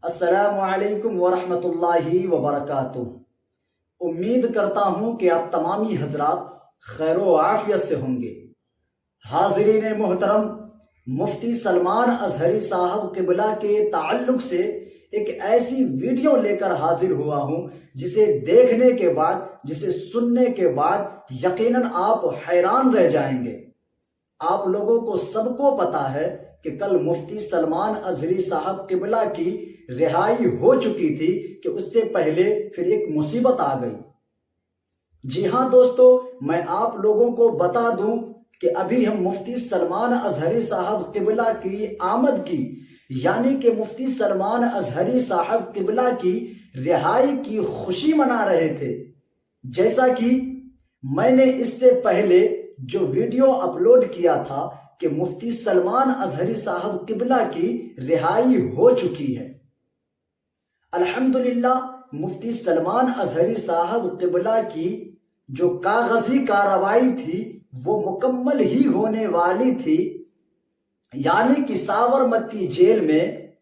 अस्सलामुअलैकुम वरहमतुल्लाहि वबरकातुह। उम्मीद करता हूँ कि आप तमामी हजरात खैर व आफियत से होंगे। हाज़रीन मोहतरम, मुफ्ती सलमान अजहरी साहब क़िबला के ताल्लुक से एक ऐसी वीडियो लेकर हाजिर हुआ हूँ जिसे देखने के बाद, जिसे सुनने के बाद यकीनन आप हैरान रह जाएंगे। आप लोगों को सबको पता है कि कल मुफ्ती सलमान अजहरी साहब क़िबला की रिहाई हो चुकी थी कि उससे पहले फिर एक मुसीबत आ गई। जी हाँ दोस्तों, मैं आप लोगों को बता दूं कि अभी हम मुफ्ती सलमान अजहरी साहब क़िबला की आमद की, यानी कि मुफ्ती सलमान अजहरी साहब क़िबला की रिहाई की खुशी मना रहे थे। जैसा कि मैंने इससे पहले जो वीडियो अपलोड किया था कि मुफ्ती सलमान अजहरी साहब क़िबला की रिहाई हो चुकी है। अल्हम्दुलिल्लाह, मुफ्ती सलमान अजहरी साहब क़िबला की जो कागजी कार्रवाई थी वो मुकम्मल ही होने वाली थी, यानी कि साबरमती जेल में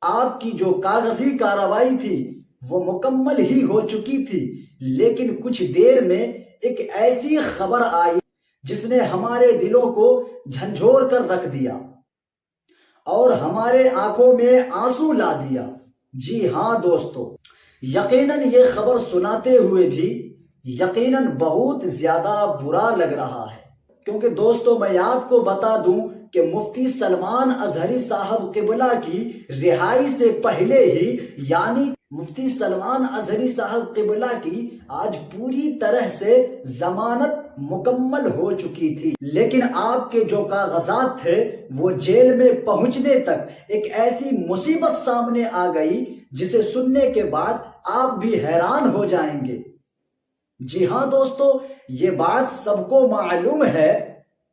आपकी जो कागजी कार्रवाई थी वो मुकम्मल ही हो चुकी थी। लेकिन कुछ देर में एक ऐसी खबर आई जिसने हमारे दिलों को झंझोर कर रख दिया और हमारे आंखों में आंसू ला दिया। जी हाँ दोस्तों, यकीनन ये खबर सुनाते हुए भी यकीनन बहुत ज्यादा बुरा लग रहा है, क्योंकि दोस्तों मैं आपको बता दूं कि मुफ्ती सलमान अजहरी साहब क़िबला की रिहाई से पहले ही, यानी मुफ्ती सलमान अजहरी साहब क़िबला की आज पूरी तरह से जमानत मुकम्मल हो चुकी थी। लेकिन आपके जो कागजात थे वो जेल में पहुंचने तक एक ऐसी मुसीबत सामने आ गई जिसे सुनने के बाद आप भी हैरान हो जाएंगे। जी हाँ दोस्तों, ये बात सबको मालूम है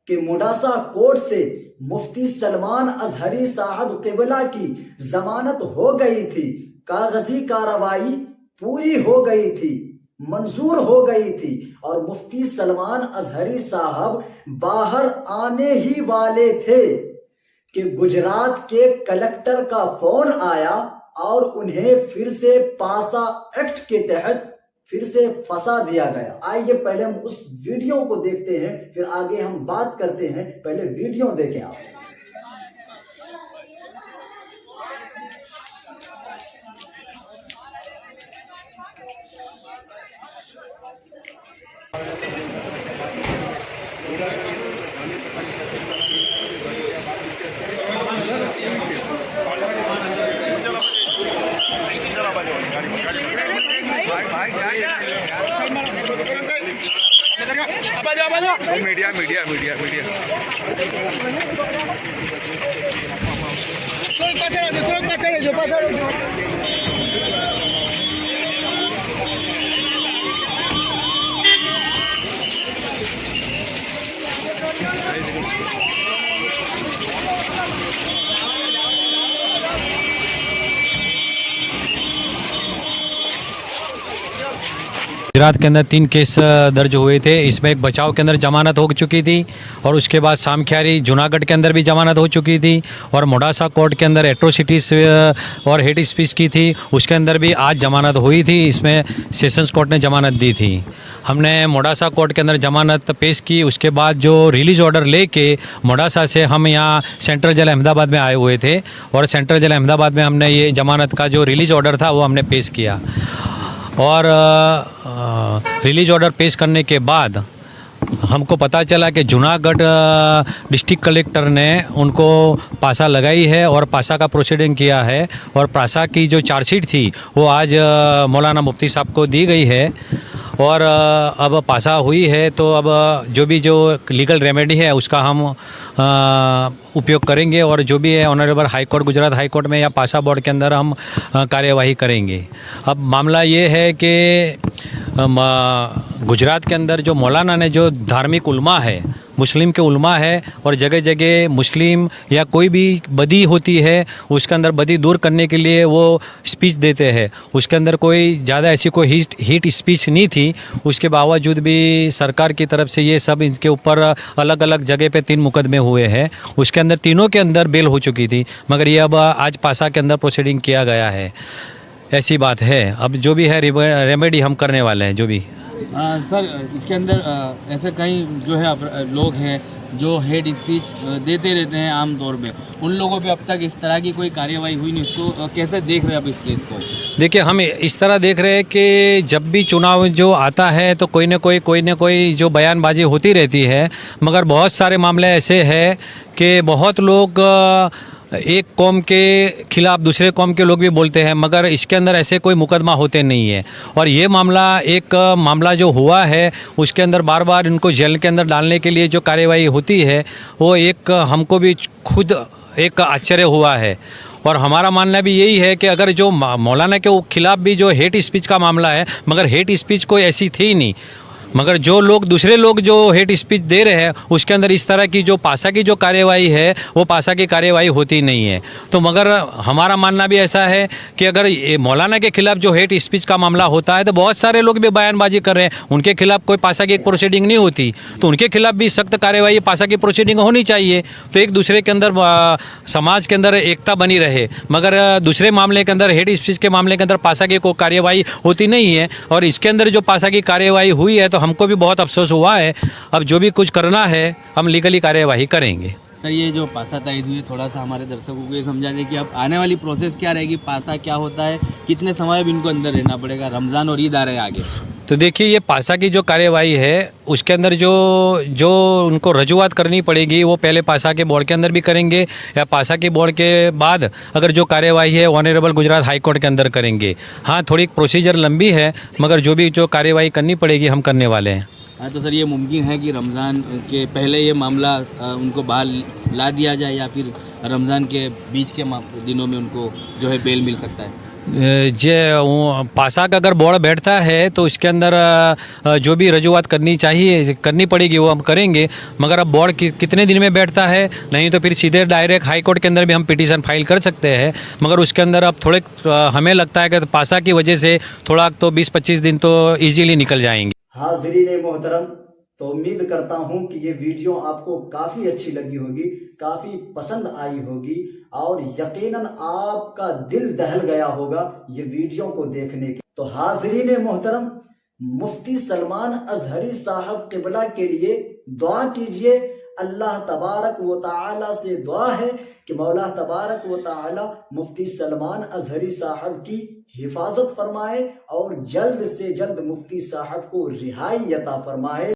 कि मुडासा कोर्ट से मुफ्ती सलमान अजहरी साहब क़िबला की जमानत हो गई थी, कागजी कार्रवाई पूरी हो गई थी, मंजूर हो गई थी और मुफ्ती सलमान अजहरी साहब बाहर आने ही वाले थे कि गुजरात के कलेक्टर का फोन आया और उन्हें फिर से पासा एक्ट के तहत फिर से फंसा दिया गया। आइए पहले हम उस वीडियो को देखते हैं, फिर आगे हम बात करते हैं। पहले वीडियो देखें आप। Media media media media Gujarat के अंदर 3 केस दर्ज हुए थे। इसमें एक बचाव के अंदर जमानत हो चुकी थी और उसके बाद सामख्यारी जूनागढ़ के अंदर भी जमानत हो चुकी थी और मोडासा कोर्ट के अंदर एट्रोसिटीज़ और हेट स्पीच की थी, उसके अंदर भी आज जमानत हुई थी। इसमें सेशंस कोर्ट ने जमानत दी थी। हमने मोडासा कोर्ट के अंदर जमानत पेश की। उसके बाद जो रिलीज़ ऑर्डर लेके मोडासा से हम यहाँ सेंट्रल जेल अहमदाबाद में आए हुए थे और सेंट्रल जेल अहमदाबाद में हमने ये जमानत का जो रिलीज़ ऑर्डर था वो हमने पेश किया और रिलीज ऑर्डर पेश करने के बाद हमको पता चला कि जूनागढ़ डिस्ट्रिक्ट कलेक्टर ने उनको पासा लगाई है और पासा का प्रोसीडिंग किया है और पासा की जो चार्जशीट थी वो आज मौलाना मुफ्ती साहब को दी गई है और अब पासा हुई है तो अब जो भी जो लीगल रेमेडी है उसका हम उपयोग करेंगे और जो भी है honourable high court, Gujarat high court में या पासा बोर्ड के अंदर हम कार्यवाही करेंगे। अब मामला ये है कि गुजरात के अंदर जो मौलाना ने जो धार्मिक उलमा है मुस्लिम के उलमा है और जगह जगह मुस्लिम या कोई भी बदी होती है उसके अंदर बदी दूर करने के लिए वो स्पीच देते हैं। उसके अंदर कोई ज़्यादा ऐसी कोई हीट स्पीच नहीं थी। उसके बावजूद भी सरकार की तरफ से ये सब इनके ऊपर अलग अलग जगह पे 3 मुकदमे हुए हैं। उसके अंदर तीनों के अंदर बेल हो चुकी थी, मगर ये अब आज पासा के अंदर प्रोसीडिंग किया गया है। ऐसी बात है। अब जो भी है रेमेडी हम करने वाले हैं जो भी। सर इसके अंदर ऐसे कई जो है लोग हैं जो हेड स्पीच देते रहते हैं आम तौर पे, उन लोगों पे अब तक इस तरह की कोई कार्यवाही हुई नहीं। उसको कैसे देख रहे हैं आप इस केस को? देखिए, हम इस तरह देख रहे हैं कि जब भी चुनाव जो आता है तो कोई ना कोई जो बयानबाजी होती रहती है, मगर बहुत सारे मामले ऐसे हैं कि बहुत लोग एक कौम के खिलाफ दूसरे कौम के लोग भी बोलते हैं, मगर इसके अंदर ऐसे कोई मुकदमा होते नहीं है। और ये मामला जो हुआ है उसके अंदर बार बार इनको जेल के अंदर डालने के लिए जो कार्यवाही होती है वो एक हमको भी खुद एक आश्चर्य हुआ है। और हमारा मानना भी यही है कि अगर जो मौलाना के खिलाफ भी जो हेट स्पीच का मामला है, मगर हेट स्पीच कोई ऐसी थी ही नहीं, मगर जो लोग दूसरे लोग जो हेट स्पीच दे रहे हैं उसके अंदर इस तरह की जो पासा की जो कार्यवाही है वो पासा की कार्यवाही होती नहीं है। तो मगर हमारा मानना भी ऐसा है कि अगर ये मौलाना के खिलाफ जो हेट स्पीच का मामला होता है तो बहुत सारे लोग भी बयानबाजी कर रहे हैं, उनके खिलाफ कोई पासा की एक प्रोसीडिंग नहीं होती, तो उनके खिलाफ भी सख्त कार्यवाही पासा की प्रोसीडिंग होनी चाहिए। तो एक दूसरे के अंदर समाज के अंदर एकता बनी रहे। मगर दूसरे मामले के अंदर हेट स्पीच के मामले के अंदर पासा की कोई कार्यवाही होती नहीं है, और इसके अंदर जो पासा की कार्यवाही हुई है तो हमको भी बहुत अफसोस हुआ है। अब जो भी कुछ करना है हम लीगली कार्यवाही करेंगे। सर ये जो पासा तय हुई, थोड़ा सा हमारे दर्शकों को ये समझा दें कि अब आने वाली प्रोसेस क्या रहेगी, पासा क्या होता है, कितने समय भी इनको अंदर रहना पड़ेगा, रमज़ान और ईद आ रहे हैं आगे। तो देखिए, ये पासा की जो कार्यवाही है उसके अंदर जो उनको रजूआत करनी पड़ेगी वो पहले पासा के बोर्ड के अंदर भी करेंगे, या पासा के बोर्ड के बाद अगर जो कार्यवाही है ऑनरेबल गुजरात हाई कोर्ट के अंदर करेंगे। हाँ, थोड़ी प्रोसीजर लंबी है, मगर जो भी जो कार्यवाही करनी पड़ेगी हम करने वाले हैं। हाँ, तो सर ये मुमकिन है कि रमज़ान के पहले ये मामला उनको बाहर ला दिया जाए, या फिर रमज़ान के बीच के दिनों में उनको जो है बेल मिल सकता है? जो पासा का अगर बोर्ड बैठता है तो इसके अंदर जो भी रजूआत करनी पड़ेगी वो हम करेंगे। मगर अब बोर्ड कितने दिन में बैठता है, नहीं तो फिर सीधे डायरेक्ट हाई कोर्ट के अंदर भी हम पिटीशन फाइल कर सकते हैं। मगर उसके अंदर अब थोड़े हमें लगता है कि पासा की वजह से थोड़ा तो 20-25 दिन तो ईजीली निकल जाएंगे। हाज़रीन मोहतरम, तो उम्मीद करता हूं कि ये वीडियो आपको काफ़ी अच्छी लगी होगी, काफ़ी पसंद आई होगी, और यकीनन आपका दिल दहल गया होगा ये वीडियो को देखने के। तो हाज़रीन मोहतरम, मुफ्ती सलमान अजहरी साहब क़िबला के लिए दुआ कीजिए। अल्लाह तबारक व तआला से दुआ है कि मौला तबारक व तआला मुफ्ती सलमान अजहरी साहब की हिफाजत फरमाए और जल्द से जल्द मुफ्ती साहब को रिहाई अता फरमाए।